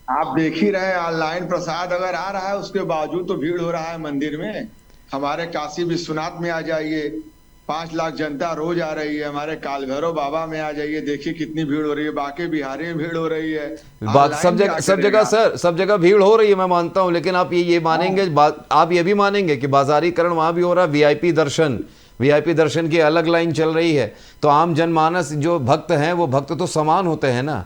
आप देख ही रहे, ऑनलाइन प्रसाद अगर आ रहा है उसके बावजूद तो भीड़ हो रहा है मंदिर में। हमारे काशी विश्वनाथ में आ जाइए, 5 लाख जनता रोज आ रही है। हमारे कालभैरव बाबा में आ जाइए, देखिए कितनी भीड़ हो रही है। बाके बिहारी में भीड़ हो रही है। बात सब जगह सर, सब जगह भीड़ हो रही है, मैं मानता हूं, लेकिन आप ये मानेंगे, आप ये भी मानेंगे कि बाजारीकरण वहां भी हो रहा है। वीआईपी दर्शन की अलग लाइन चल रही है, तो आम जनमानस जो भक्त हैं वो भक्त तो समान होते हैं ना,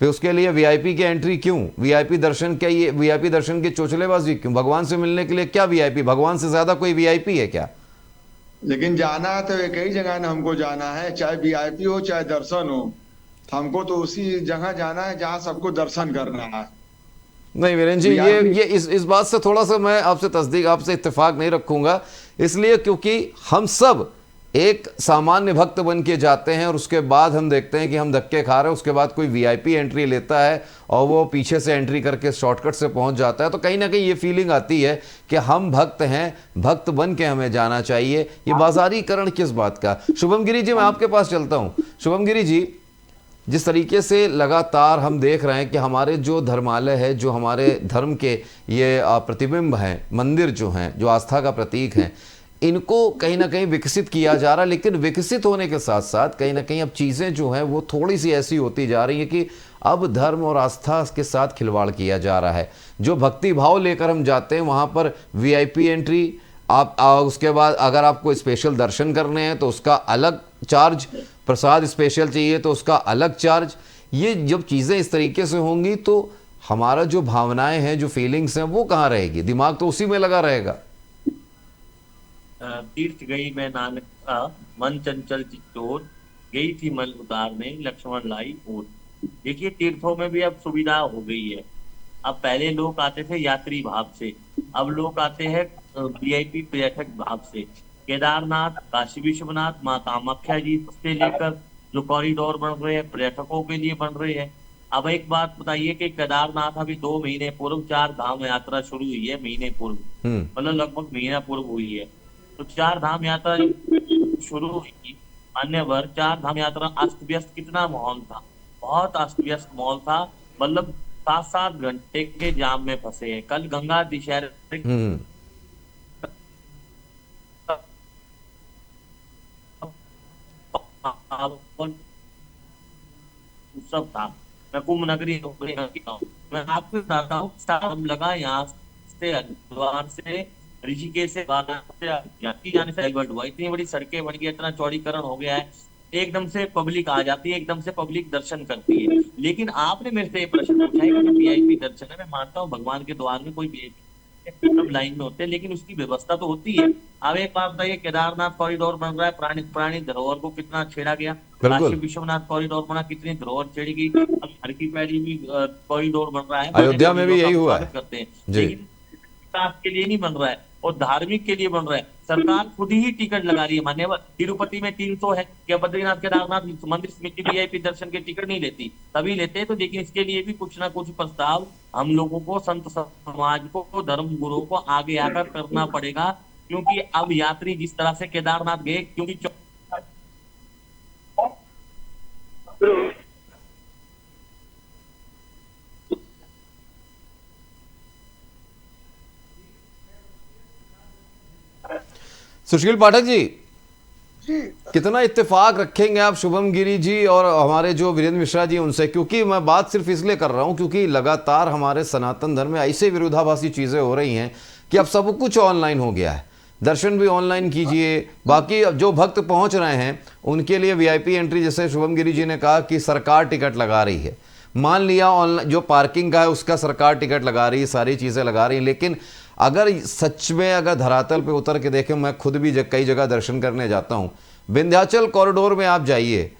फिर उसके लिए वीआईपी की एंट्री क्यों? वीआईपी दर्शन क्या, ये वीआईपी दर्शन की चोचलेबाजी क्यों? भगवान से मिलने के लिए क्या वीआईपी? भगवान से ज्यादा कोई वीआईपी है क्या? लेकिन जाना है तो एक ही जगह ना हमको जाना है, चाहे वीआईपी हो चाहे दर्शन हो, हमको तो उसी जगह जाना है जहां सबको दर्शन करना है। नहीं वीरेन जी, ये इस बात से थोड़ा सा मैं आपसे तस्दीक, आपसे इत्तेफाक नहीं रखूंगा, इसलिए क्योंकि हम सब एक सामान्य भक्त बन के जाते हैं और उसके बाद हम देखते हैं कि हम धक्के खा रहे हैं, उसके बाद कोई वीआईपी एंट्री लेता है और वो पीछे से एंट्री करके शॉर्टकट से पहुंच जाता है, तो कहीं ना कहीं ये फीलिंग आती है कि हम भक्त हैं, भक्त बन के हमें जाना चाहिए। ये बाजारीकरण किस बात का? शुभम गिरी जी, मैं आपके पास चलता हूँ। शुभम गिरी जी, जिस तरीके से लगातार हम देख रहे हैं कि हमारे जो धर्मालय है, जो हमारे धर्म के ये प्रतिबिंब हैं, मंदिर जो हैं, जो आस्था का प्रतीक हैं, इनको कहीं ना कहीं विकसित किया जा रहा है, लेकिन विकसित होने के साथ साथ कहीं ना कहीं अब चीज़ें जो हैं वो थोड़ी सी ऐसी होती जा रही है कि अब धर्म और आस्था के साथ खिलवाड़ किया जा रहा है। जो भक्ति भाव लेकर हम जाते हैं वहाँ पर वीआईपी एंट्री, आप उसके बाद अगर आपको स्पेशल दर्शन करने हैं तो उसका अलग चार्ज, प्रसाद स्पेशल चाहिए तो उसका अलग चार्ज। ये जब चीज़ें इस तरीके से होंगी तो हमारा जो भावनाएं हैं, जो फीलिंग्स हैं, वो कहाँ रहेगी? दिमाग तो उसी में लगा रहेगा। तीर्थ गई मैं नानक का, मन चंचल चित्तौर, गई थी मल उतारने, लक्ष्मण लाई ओर। देखिए तीर्थों में भी अब सुविधा हो गई है। अब पहले लोग आते थे यात्री भाव से, अब लोग आते हैं वीआईपी पर्यटक भाव से। केदारनाथ, काशी विश्वनाथ, माँ कामाख्या जी से लेकर जो कॉरिडोर बन रहे हैं पर्यटकों के लिए बन रहे हैं। अब एक बात बताइए कि केदारनाथ अभी 2 महीने पूर्व 4 धाम यात्रा शुरू हुई है, महीने पूर्व, मतलब लगभग महीना पूर्व हुई है। तो 4 धाम यात्रा शुरू हुई, मान्यवर 4 धाम यात्रा अस्त व्यस्त कितना माहौल था, बहुत अस्त व्यस्त माहौल था, मतलब 7-7 घंटे के जाम में फंसे हैं। कल गंगा दशहरे उत्सव था, मैं कुंभ नगरी मैं आपको बताता हूँ, शाम लगा यहाँ से हरिद्वार से ऋषिकेश से जाने से डाइवर्ट हुआ, इतनी बड़ी सड़कें बन गई, इतना चौड़ीकरण हो गया है, एकदम से पब्लिक आ जाती है, एकदम से पब्लिक दर्शन करती है। लेकिन आपने मेरे से ये प्रश्न पूछा है कि जो वीआईपी दर्शन है, मैं मानता हूँ भगवान के द्वार में कोई वीआईपी सब लाइन में होते हैं, लेकिन उसकी व्यवस्था तो होती है। अब एक बात बताइए, केदारनाथ कॉरिडोर बन रहा है, पुरानी धरोहर को कितना छेड़ा गया, काशी विश्वनाथ कॉरिडोर बना, कितनी धरोहर छेड़ी गई, अब हर की पैड़ी भी कॉरिडोर बन रहा है, अयोध्या में भी यही हुआ है करते हैं, लेकिन विकास के लिए नहीं बन रहा है और धार्मिक के लिए बन रहा है। सरकार खुद ही टिकट लगा रही है, मान्यवर तिरुपति में 300 है, क्या बद्रीनाथ केदारनाथ मंदिर समिति वीआईपी दर्शन के टिकट नहीं लेती? तभी लेते हैं। तो लेकिन इसके लिए भी कुछ ना कुछ प्रस्ताव हम लोगों को, संत समाज को, धर्म गुरुओं को आगे आकर करना पड़ेगा, क्योंकि अब यात्री जिस तरह से केदारनाथ गए, क्योंकि सुशील पाठक जी, जी कितना इत्तेफाक रखेंगे आप शुभम गिरी जी और हमारे जो वीरेंद्र मिश्रा जी उनसे? क्योंकि मैं बात सिर्फ इसलिए कर रहा हूं क्योंकि लगातार हमारे सनातन धर्म में ऐसे विरोधाभासी चीज़ें हो रही हैं कि अब सब कुछ ऑनलाइन हो गया है, दर्शन भी ऑनलाइन कीजिए, बाकी अब जो भक्त पहुंच रहे हैं उनके लिए वीआईपी एंट्री, जैसे शुभम गिरी जी ने कहा कि सरकार टिकट लगा रही है, मान लिया ऑनलाइन जो पार्किंग का है उसका सरकार टिकट लगा रही है, सारी चीज़ें लगा रही है, लेकिन अगर सच में अगर धरातल पे उतर के देखें, मैं खुद भी कई जगह दर्शन करने जाता हूँ, विंध्याचल कॉरिडोर में आप जाइए,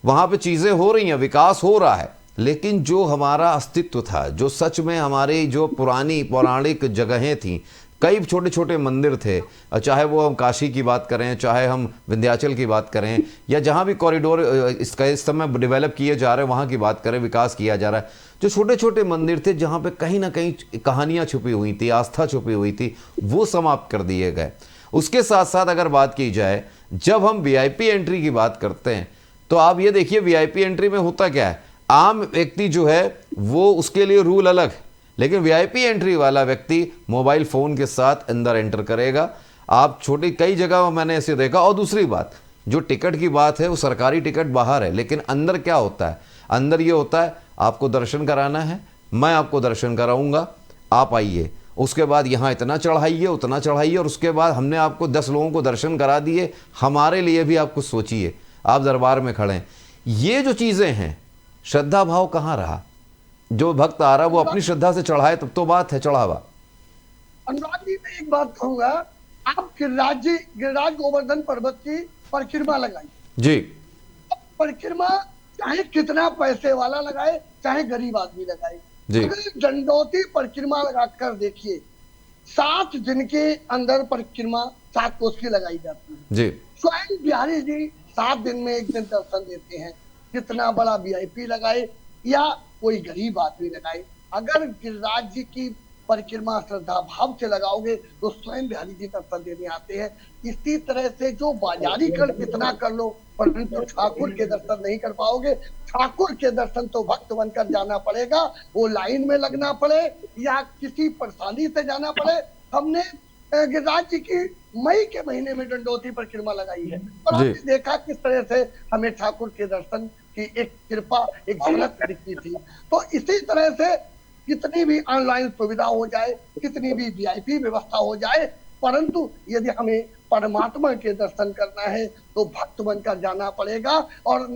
वहाँ पे चीज़ें हो रही हैं, विकास हो रहा है, लेकिन जो हमारा अस्तित्व था, जो सच में हमारी जो पुरानी पौराणिक जगहें थीं, कई छोटे छोटे मंदिर थे, चाहे वो हम काशी की बात करें, चाहे हम विंध्याचल की बात करें, या जहाँ भी कॉरिडोर इसका इस समय डेवलप किए जा रहे हैं वहाँ की बात करें, विकास किया जा रहा है, जो छोटे छोटे मंदिर थे जहाँ पे कहीं ना कहीं कहानियाँ छुपी हुई थी, आस्था छुपी हुई थी, वो समाप्त कर दिए गए। उसके साथ साथ अगर बात की जाए, जब हम वीआईपी एंट्री की बात करते हैं तो आप ये देखिए वीआईपी एंट्री में होता क्या है, आम व्यक्ति जो है वो उसके लिए रूल अलग है, लेकिन वीआईपी एंट्री वाला व्यक्ति मोबाइल फ़ोन के साथ अंदर एंटर करेगा। आप छोटी कई जगह मैंने ऐसे देखा। और दूसरी बात, जो टिकट की बात है वो सरकारी टिकट बाहर है, लेकिन अंदर क्या होता है, अंदर ये होता है आपको दर्शन कराना है, मैं आपको दर्शन कराऊंगा, आप आइए, उसके बाद यहाँ इतना चढ़ाइए उतना चढ़ाइए, और उसके बाद हमने आपको 10 लोगों को दर्शन करा दिए, हमारे लिए भी आप कुछ सोचिए, आप दरबार में खड़े हैं। ये जो चीज़ें हैं, श्रद्धा भाव कहाँ रहा? जो भक्त आ रहा है वो अपनी श्रद्धा से चढ़ाए तब तो बात है चढ़ावा। अनुराग जी, मैं एक बात कहूंगा, आप गिरिराज गोवर्धन पर्वत की परिक्रमा लगाई जी, परिक्रमा चाहे कितना पैसे वाला लगाए, चाहे गरीब आदमी लगाए, अगर दंडौती परिक्रमा लगाकर देखिए, 7 दिन के अंदर परिक्रमा 7 कोस की लगाई जाती है जी। स्वयं बिहारी जी 7 दिन में एक दिन दर्शन देते हैं, कितना बड़ा वीआईपी लगाए या कोई गरीब आदमी लगाए, अगर गिरिराज जी की परिक्रमा श्रद्धा भाव से लगाओगे तो स्वयं बिहारी जी दर्शन देने आते हैं। इसी तरह से जो बाजारी कर कितना कर लो, परंतु ठाकुर के दर्शन नहीं कर पाओगे। ठाकुर के दर्शन तो भक्त बनकर जाना पड़ेगा, वो लाइन में लगना पड़े या किसी परेशानी से जाना पड़े। हमने गिरिराज जी की मई के महीने में दंडौती परिक्रमा लगाई है और हमने देखा किस तरह से हमें ठाकुर के दर्शन की एक कृपा, एक झलक दिखती थी। तो इसी तरह से कितनी भी ऑनलाइन सुविधा हो जाए, कितनी भी वीआईपी व्यवस्था हो जाए, परंतु यदि हमें परमात्मा के दर्शन करना है तो भक्त बनकर जाना पड़ेगा। और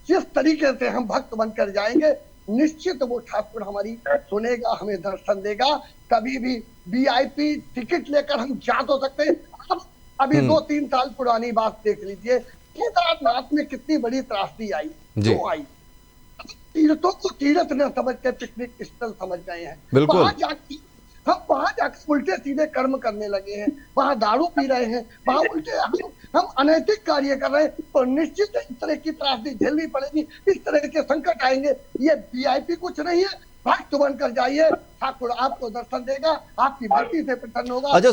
जिस तरीके से हम भक्त बनकर जाएंगे, निश्चित वो ठाकुर हमारी सुनेगा, हमें दर्शन देगा। कभी भी वीआईपी टिकट लेकर हम जा तो सकते हैं। अब अभी 2-3 साल पुरानी बात देख लीजिए, केदारनाथ में कितनी बड़ी त्रासदी आई, क्यों आई? तीर्थों को तीर्थ न समझ के पिकनिक स्थल समझ गए हैं। बिल्कुल। हम वहां जाकर उल्टे सीधे कर्म करने लगे हैं, वहां दारू पी रहे हैं, वहां उल्टे हम अनैतिक कार्य कर रहे हैं, तो निश्चित इस तरह की त्रासदी झेलनी पड़ेगी, इस तरह के संकट आएंगे। ये वीआईपी कुछ नहीं है, भक्त बनकर जाइए, ठाकुर आपको दर्शन देगा, आपकी भक्ति से प्रसन्न होगा। अच्छा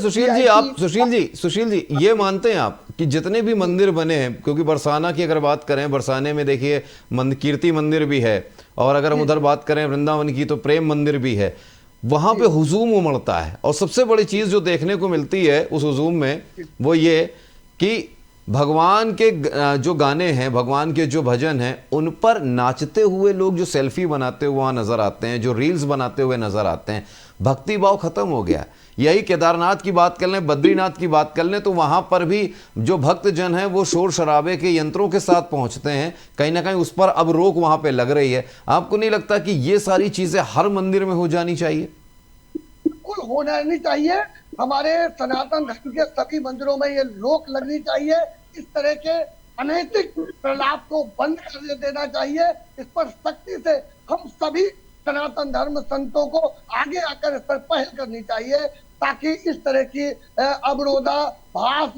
सुशील जी ये मानते हैं आप कि जितने भी मंदिर बने हैं, क्योंकि बरसाना की अगर बात करें, बरसाने में देखिए कीर्ति मंदिर भी है, और अगर हम उधर बात करें वृंदावन की तो प्रेम मंदिर भी है, वहां पे हुजूम उमड़ता है, और सबसे बड़ी चीज जो देखने को मिलती है उस हुजूम में वो ये कि भगवान के जो गाने हैं, भगवान के जो भजन हैं, उन पर नाचते हुए लोग जो सेल्फी बनाते हुए वहाँ नज़र आते हैं, जो रील्स बनाते हुए नज़र आते हैं, भक्ति भाव खत्म हो गया। यही केदारनाथ की बात कर लें, बद्रीनाथ की बात कर लें, तो वहाँ पर भी जो भक्त जन हैं वो शोर शराबे के यंत्रों के साथ पहुँचते हैं, कहीं ना कहीं उस पर अब रोक वहाँ पर लग रही है। आपको नहीं लगता कि ये सारी चीज़ें हर मंदिर में हो जानी चाहिए? बिल्कुल होना नहीं चाहिए। हमारे सनातन धर्म के सभी मंदिरों में ये रोक लगनी चाहिए। इस तरह के अनैतिक प्रलाप को बंद कर देना चाहिए। इस पर सख्ती से हम सभी सनातन धर्म संतों को आगे आकर इस पर पहल करनी चाहिए, ताकि इस तरह की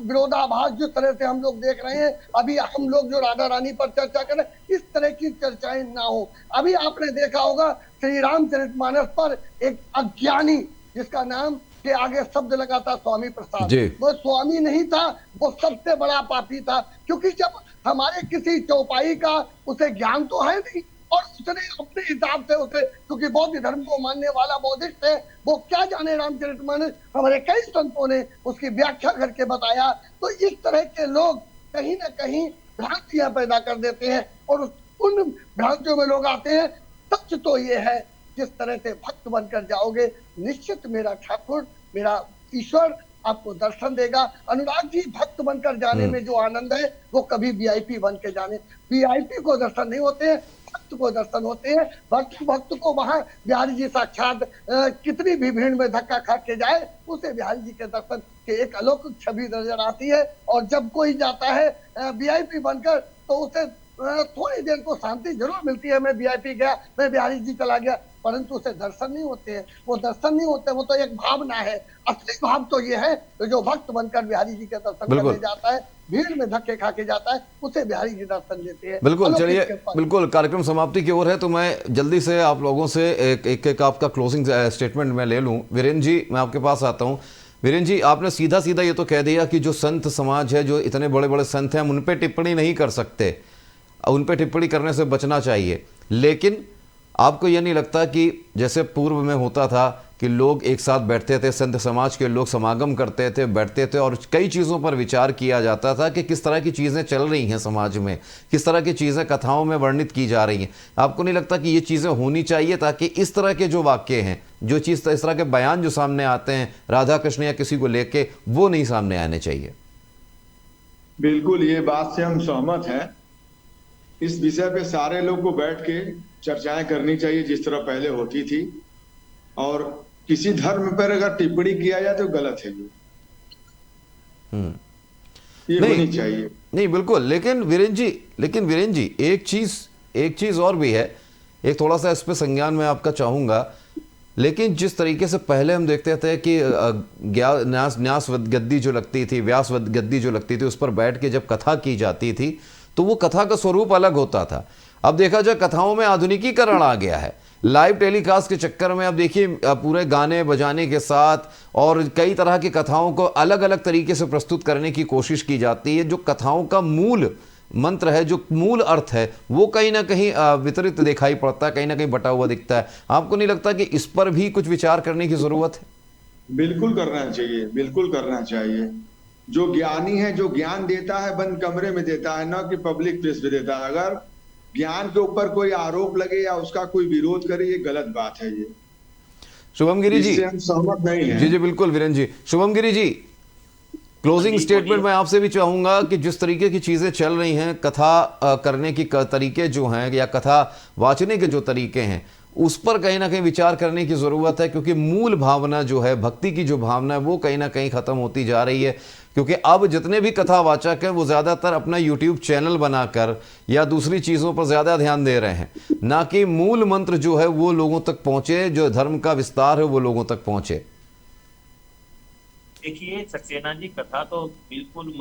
विरोधाभास जिस तरह से हम लोग देख रहे हैं, अभी हम लोग जो राधा रानी पर चर्चा करें, इस तरह की चर्चाएं ना हो। अभी आपने देखा होगा श्री रामचरितमानस पर एक अज्ञानी, जिसका नाम के आगे शब्द लगा था स्वामी प्रसाद, वो स्वामी नहीं था, वो सबसे बड़ा पापी था। क्योंकि जब हमारे किसी चौपाई का उसे ज्ञान तो है नहीं, और उसने अपने हिसाब से उसे, क्योंकि बौद्ध धर्म को मानने वाला बौद्धिस्ट है, वो क्या जाने रामचरितमानस, हमारे कई संतों ने उसकी व्याख्या करके बताया। तो इस तरह के लोग कहीं ना कहीं भ्रांतियां पैदा कर देते हैं, और उन भ्रांतियों में लोग आते हैं। सच तो ये है, जिस तरह से भक्त बनकर जाओगे, निश्चित मेरा ठाकुर, मेरा ईश्वर आपको दर्शन देगा। अनुराग जी, भक्त बनकर जाने में जो आनंद है वो कभी वीआईपी बन के जाने, वीआईपी को दर्शन नहीं होते हैं, भक्त को दर्शन होते हैं। भक्त को वहां बिहारी जी साक्षात कितनी भी भीड़ में धक्का खा के जाए, उसे बिहारी जी के दर्शन के एक अलौकिक छवि नजर आती है। और जब कोई जाता है वीआईपी बनकर, तो उसे थोड़ी देर को शांति जरूर मिलती है, मैं वीआईपी गया, मैं बिहारी जी चला गया, परंतु उसे दर्शन नहीं होते हैं। वो दर्शन नहीं होते, वो तो एक भावना है। असली भाव तो ये है, तो जो भक्त बनकर बिहारी जी के दर्शन करने जाता है, भीड़ में धक्के खा के जाता है, उसे बिहारी जी दर्शन देते हैं। बिल्कुल। चलिए, बिल्कुल कार्यक्रम समाप्ति की ओर है, तो मैं जल्दी से आप लोगों से एक आपका क्लोजिंग स्टेटमेंट मैं ले लूं। वीरेंद्र जी, मैं आपके पास आता हूं। वीरेंद्र जी, आपने सीधा सीधा ये तो कह दिया कि जो संत समाज है, जो इतने बड़े बड़े संत हैं, हम उन पर टिप्पणी नहीं कर सकते, उन पर टिप्पणी करने से बचना चाहिए। लेकिन आपको यह नहीं लगता कि जैसे पूर्व में होता था कि लोग एक साथ बैठते थे, संत समाज के लोग समागम करते थे, बैठते थे, और कई चीज़ों पर विचार किया जाता था कि किस तरह की चीज़ें चल रही हैं समाज में, किस तरह की चीज़ें कथाओं में वर्णित की जा रही हैं? आपको नहीं लगता कि ये चीज़ें होनी चाहिए, ताकि इस तरह के जो वाक्य हैं, जो चीज़, इस तरह के बयान जो सामने आते हैं राधा कृष्ण या किसी को लेके, वो नहीं सामने आने चाहिए? बिल्कुल, ये बात से हम सहमत हैं। इस विषय पे सारे लोग को बैठ के चर्चाएं करनी चाहिए, जिस तरह पहले होती थी। और किसी धर्म पर अगर टिप्पणी किया जाए तो गलत है, ये होनी चाहिए। नहीं, बिल्कुल। लेकिन वीरेंद्र जी एक चीज और भी है, एक थोड़ा सा इस पे संज्ञान में आपका चाहूंगा। लेकिन जिस तरीके से पहले हम देखते थे कि न्यास गद्दी जो लगती थी, व्यास गद्दी जो लगती थी, उस पर बैठ के जब कथा की जाती थी, तो वो कथा का स्वरूप अलग होता था। अब देखा जाए, कथाओं में आधुनिकीकरण आ गया है। लाइव टेलीकास्ट के चक्कर में अब देखिए पूरे गाने बजाने के साथ और कई तरह की कथाओं को अलग अलग तरीके से प्रस्तुत करने की कोशिश की जाती है। जो कथाओं का मूल मंत्र है, जो मूल अर्थ है, वो कहीं ना कहीं वितरित दिखाई पड़ता है, कहीं ना कहीं बटा हुआ दिखता है। आपको नहीं लगता कि इस पर भी कुछ विचार करने की जरूरत है? बिल्कुल करना चाहिए, बिल्कुल करना चाहिए। जो ज्ञानी है, जो ज्ञान देता है, बंद कमरे में देता है, ना कि पब्लिक प्लेस में देता है। अगर ज्ञान के ऊपर कोई आरोप लगे या उसका कोई विरोध करे, ये गलत बात है। ये शुभम गिरी जी, हम सहमत नहीं है। जी बिल्कुल वीरेंद्र जी। शुभम गिरी जी, क्लोजिंग स्टेटमेंट मैं आपसे भी चाहूंगा कि जिस तरीके की चीजें चल रही हैं, कथा करने की तरीके जो हैं या कथा वाचने के जो तरीके हैं, उस पर कहीं ना कहीं विचार करने की ज़रूरत है, क्योंकि मूल भावना जो है, भक्ति की जो भावना है, वो कहीं ना कहीं ख़त्म होती जा रही है। क्योंकि अब जितने भी कथावाचक हैं वो ज़्यादातर अपना यूट्यूब चैनल बनाकर या दूसरी चीज़ों पर ज़्यादा ध्यान दे रहे हैं, ना कि मूल मंत्र जो है वो लोगों तक पहुंचे, जो धर्म का विस्तार है वो लोगों तक पहुंचे। देखिए सक्सेना जी, कथा तो बिल्कुल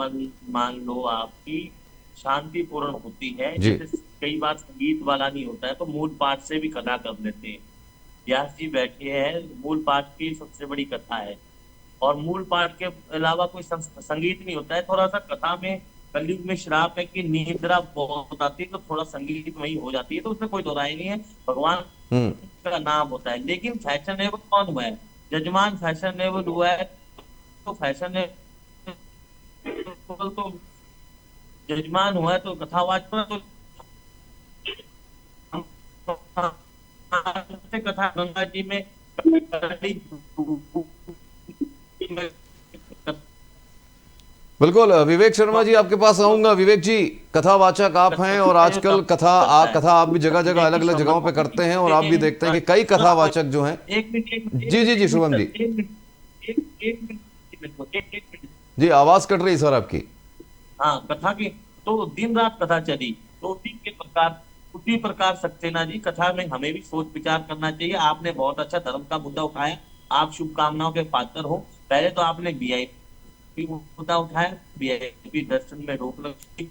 मान लो आपकी शांतिपूर्ण होती है। जी। जैसे कई बार संगीत वाला नहीं होता है तो मूल पाठ से भी कथा कर लेते हैं। व्यास जी बैठे हैं, मूल पाठ की सबसे बड़ी कथा है, और मूल पाठ के अलावा कोई संगीत नहीं होता है। थोड़ा सा कथा में कलयुग में श्राप है कि निद्रा बहुत आती है, तो थोड़ा संगीत वही हो जाती है, तो उसमें कोई दोहराई नहीं है। भगवान का नाम होता है, लेकिन फैशनेबल कौन हुआ है? जजमान फैशनेबल हुआ है, तो फैशनेबल तो जजमान हुआ है, तो कथावाचक तो कथा गंगा जी में बिल्कुल। विवेक शर्मा जी आपके पास आऊंगा। विवेक जी, कथावाचक आप हैं और आजकल कथा आप भी जगह जगह अलग अलग जगहों पे करते हैं, और आप भी देखते हैं कि कई कथावाचक जो हैं। जी शुभम जी, जी आवाज कट रही सर आपकी। हाँ, कथा की तो दिन रात कथा चली, तो उसी प्रकार सक्सेना जी कथा में हमें भी सोच विचार करना चाहिए। आपने बहुत अच्छा धर्म का मुद्दा उठाया, आप शुभकामनाओं के पात्र हो। पहले तो आपने वीआईपी मुद्दा उठाया, वीआईपी दर्शन में रोक लगी,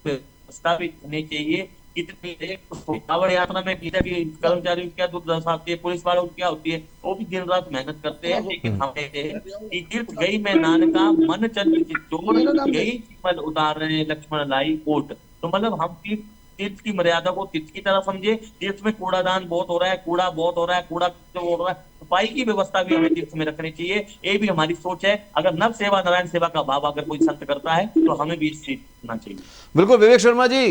व्यवस्था भी होनी चाहिए। कितनी कावड़ यात्रा में कर्मचारियों की क्या दुर्दशा होती है, पुलिस वालों की क्या होती है, वो भी दिन रात मेहनत करते हैं। लेकिन हमें तीर्थ गई मैं नानका मन चंद्र चित्तौड़ गई चिमल उतार रहे लक्ष्मण लाई कोट। तो मतलब हम तीर्थ की मर्यादा को तीर्थ की तरह समझे। तीर्थ में कूड़ादान बहुत हो रहा है, कूड़ा बहुत हो रहा है, कूड़ा हो रहा है, सफाई की व्यवस्था भी हमें तीर्थ में रखनी चाहिए। ये भी हमारी सोच है। अगर नव सेवा नारायण सेवा का भाव अगर कोई संत करता है तो हमें भी इस सीखना चाहिए। बिल्कुल। विवेक शर्मा जी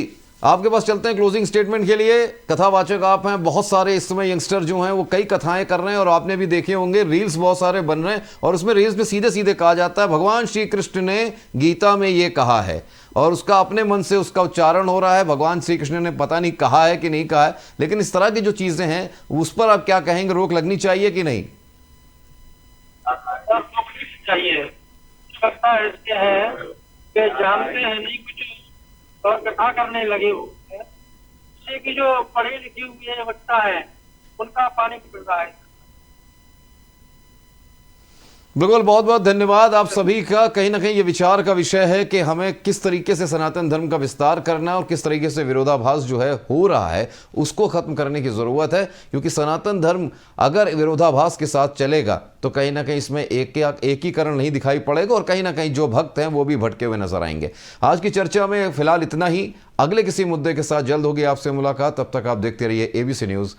आपके पास चलते हैं क्लोजिंग स्टेटमेंट के लिए। कथावाचक आप हैं, बहुत सारे इस समय यंगस्टर जो हैं वो कई कथाएं कर रहे हैं, और आपने भी देखे होंगे रील्स बहुत सारे बन रहे हैं, और उसमें रील्स में सीधे सीधे कहा जाता है भगवान श्री कृष्ण ने गीता में ये कहा है, और उसका अपने मन से उसका उच्चारण हो रहा है। भगवान श्री कृष्ण ने पता नहीं कहा है कि नहीं कहा है, लेकिन इस तरह की जो चीजें हैं उस पर आप क्या कहेंगे? रोक लगनी चाहिए कि नहीं? चाहिए। कथा ऐसे है कि जानते हैं नहीं कुछ और कथा करने लगे हुए हैं, जिससे कि जो पढ़े लिखे हुए बच्चा है उनका पानी पिल रहा है। बिल्कुल, बहुत बहुत धन्यवाद आप सभी का। कहीं ना कहीं ये विचार का विषय है कि हमें किस तरीके से सनातन धर्म का विस्तार करना है और किस तरीके से विरोधाभास जो है हो रहा है उसको खत्म करने की ज़रूरत है, क्योंकि सनातन धर्म अगर विरोधाभास के साथ चलेगा तो कहीं ना कहीं इसमें एकीकरण नहीं दिखाई पड़ेगा, और कहीं ना कहीं जो भक्त हैं वो भी भटके हुए नजर आएंगे। आज की चर्चा में फिलहाल इतना ही। अगले किसी मुद्दे के साथ जल्द होगी आपसे मुलाकात। तब तक आप देखते रहिए ABC न्यूज़।